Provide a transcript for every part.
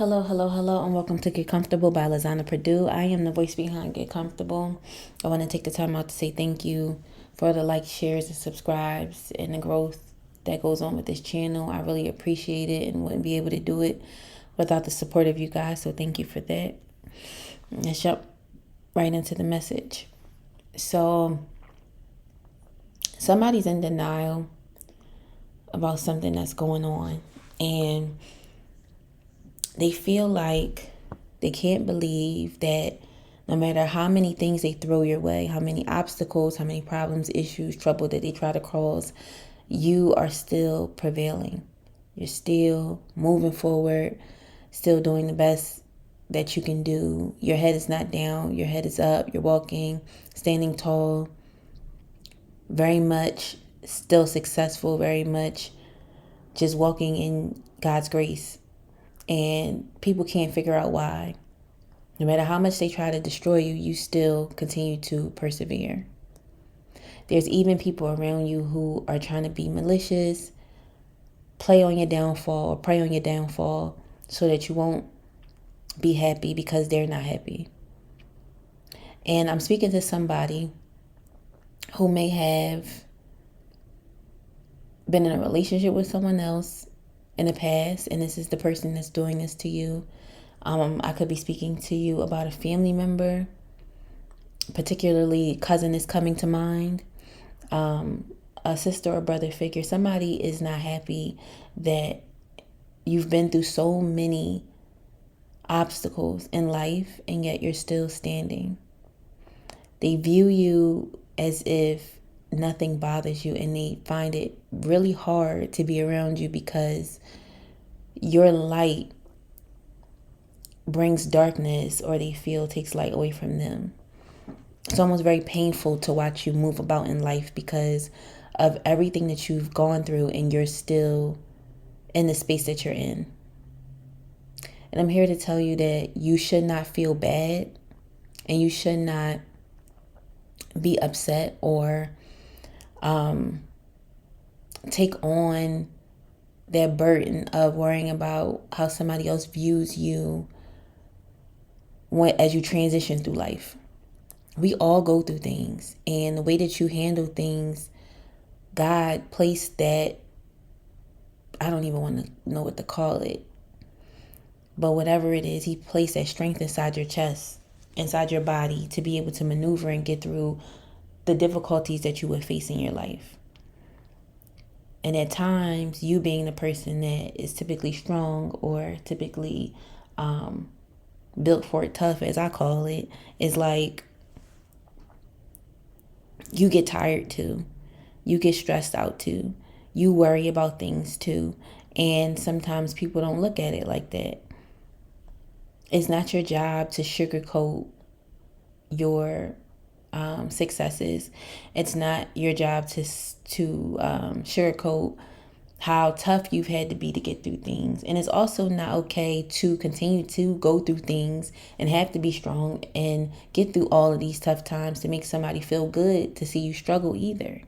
Hello, and welcome to Get Comfortable by Lizana-Prodeaux. I am the voice behind Get Comfortable. I want to take the time out to say thank you for the likes, shares, and subscribes and the growth that goes on with this channel. I really appreciate it and wouldn't be able to do it without the support of you guys, so thank you for that. Let's jump right into the message. So, somebody's in denial about something that's going on, and they feel like they can't believe that no matter how many things they throw your way, how many obstacles, how many problems, issues, trouble that they try to cross, you are still prevailing. You're still moving forward, still doing the best that you can do. Your head is not down, your head is up, you're walking, standing tall, very much still successful, very much just walking in God's grace. And people can't figure out why. No matter how much they try to destroy you, you still continue to persevere. There's even people around you who are trying to be malicious, play on your downfall or prey on your downfall so that you won't be happy because they're not happy. And I'm speaking to somebody who may have been in a relationship with someone else in the past, and this is the person that's doing this to you. I could be speaking to you about a family member, particularly cousin is coming to mind, a sister or brother figure. Somebody is not happy that you've been through so many obstacles in life and yet you're still standing. They view you as if nothing bothers you, and they find it really hard to be around you because your light brings darkness, or they feel takes light away from them. It's almost very painful to watch you move about in life because of everything that you've gone through, and you're still in the space that you're in. And I'm here to tell you that you should not feel bad, and you should not be upset or take on that burden of worrying about how somebody else views you as you transition through life. We all go through things, and the way that you handle things, God placed that, I don't even want to know what to call it, but whatever it is, He placed that strength inside your chest, inside your body, to be able to maneuver and get through the difficulties that you would face in your life. And at times, you being the person that is typically strong or typically built for it tough, as I call it, is like you get tired too. You get stressed out too. You worry about things too. And sometimes people don't look at it like that. It's not your job to sugarcoat your successes. It's not your job to sugarcoat how tough you've had to be to get through things. And it's also not okay to continue to go through things and have to be strong and get through all of these tough times to make somebody feel good to see you struggle either.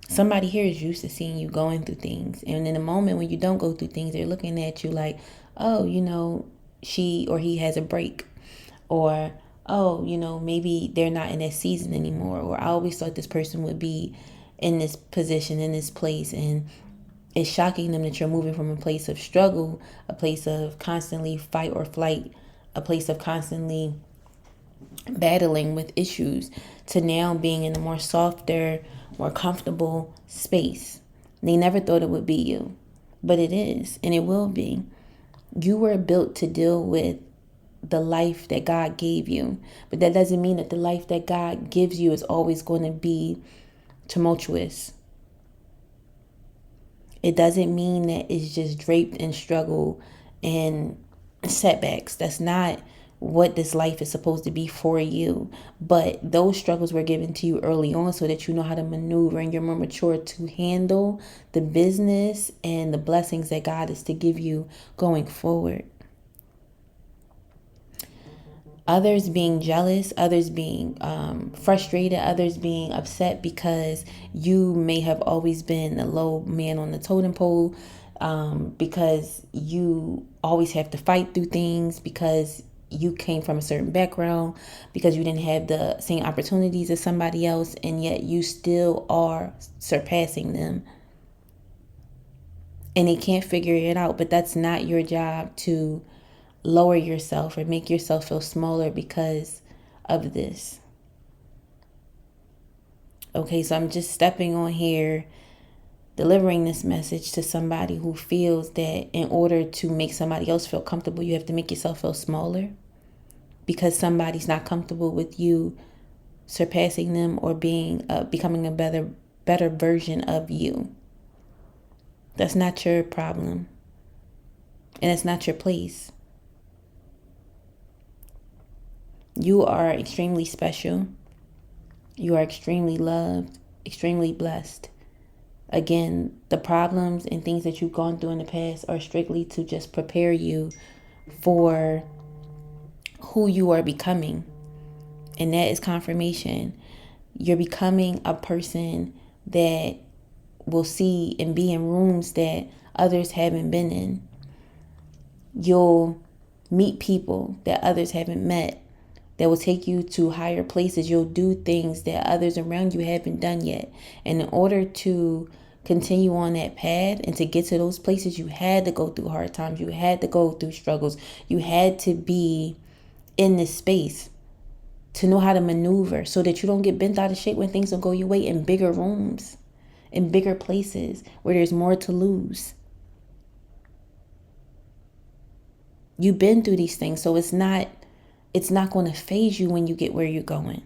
Somebody here is used to seeing you going through things, and in a moment when you don't go through things, they're looking at you like, oh, she or he has a break, or oh, maybe they're not in that season anymore, or I always thought this person would be in this position, in this place. And it's shocking them that you're moving from a place of struggle, a place of constantly fight or flight, a place of constantly battling with issues, to now being in a more softer, more comfortable space. They never thought it would be you, but it is, and it will be. You were built to deal with the life that God gave you, but that doesn't mean that the life that God gives you is always going to be tumultuous. It doesn't mean that it's just draped in struggle and setbacks. That's not what this life is supposed to be for you. But those struggles were given to you early on so that you know how to maneuver and you're more mature to handle the business and the blessings that God is to give you going forward. Others being jealous, others being frustrated, others being upset because you may have always been a low man on the totem pole, because you always have to fight through things because you came from a certain background, because you didn't have the same opportunities as somebody else, and yet you still are surpassing them. And they can't figure it out, but that's not your job to lower yourself or make yourself feel smaller because of this. Okay, so I'm just stepping on here, delivering this message to somebody who feels that in order to make somebody else feel comfortable, you have to make yourself feel smaller because somebody's not comfortable with you surpassing them or becoming a better version of you. That's not your problem, and it's not your place. You are extremely special. You are extremely loved, extremely blessed. Again, the problems and things that you've gone through in the past are strictly to just prepare you for who you are becoming. And that is confirmation. You're becoming a person that will see and be in rooms that others haven't been in. You'll meet people that others haven't met, that will take you to higher places. You'll do things that others around you haven't done yet. And in order to continue on that path and to get to those places, you had to go through hard times. You had to go through struggles. You had to be in this space to know how to maneuver so that you don't get bent out of shape when things don't go your way in bigger rooms, in bigger places where there's more to lose. You've been through these things, so it's not going to phase you when you get where you're going.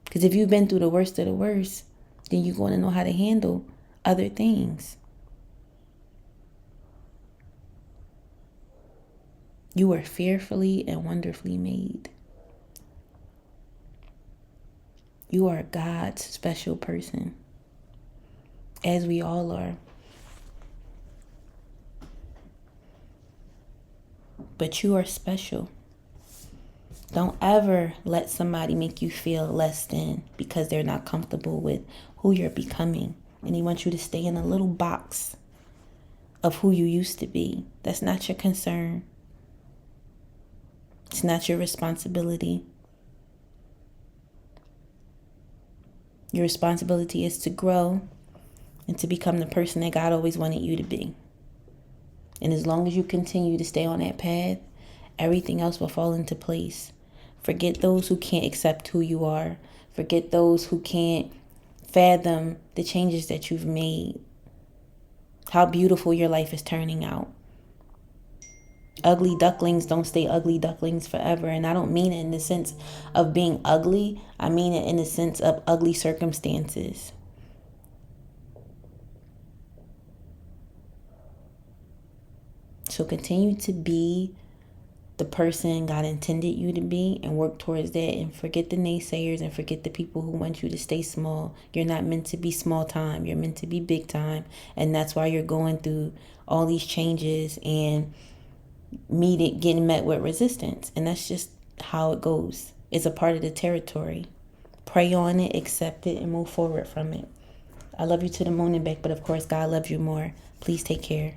Because if you've been through the worst of the worst, then you're going to know how to handle other things. You were fearfully and wonderfully made. You are God's special person, as we all are. But you are special. Don't ever let somebody make you feel less than because they're not comfortable with who you're becoming. And they want you to stay in a little box of who you used to be. That's not your concern. It's not your responsibility. Your responsibility is to grow and to become the person that God always wanted you to be. And as long as you continue to stay on that path, everything else will fall into place. Forget those who can't accept who you are. Forget those who can't fathom the changes that you've made. How beautiful your life is turning out. Ugly ducklings don't stay ugly ducklings forever. And I don't mean it in the sense of being ugly. I mean it in the sense of ugly circumstances. So continue to be the person God intended you to be and work towards that, and forget the naysayers and forget the people who want you to stay small. You're not meant to be small time. You're meant to be big time. And that's why you're going through all these changes and getting met with resistance. And that's just how it goes. It's a part of the territory. Pray on it, accept it, and move forward from it. I love you to the moon and back, but of course God loves you more. Please take care.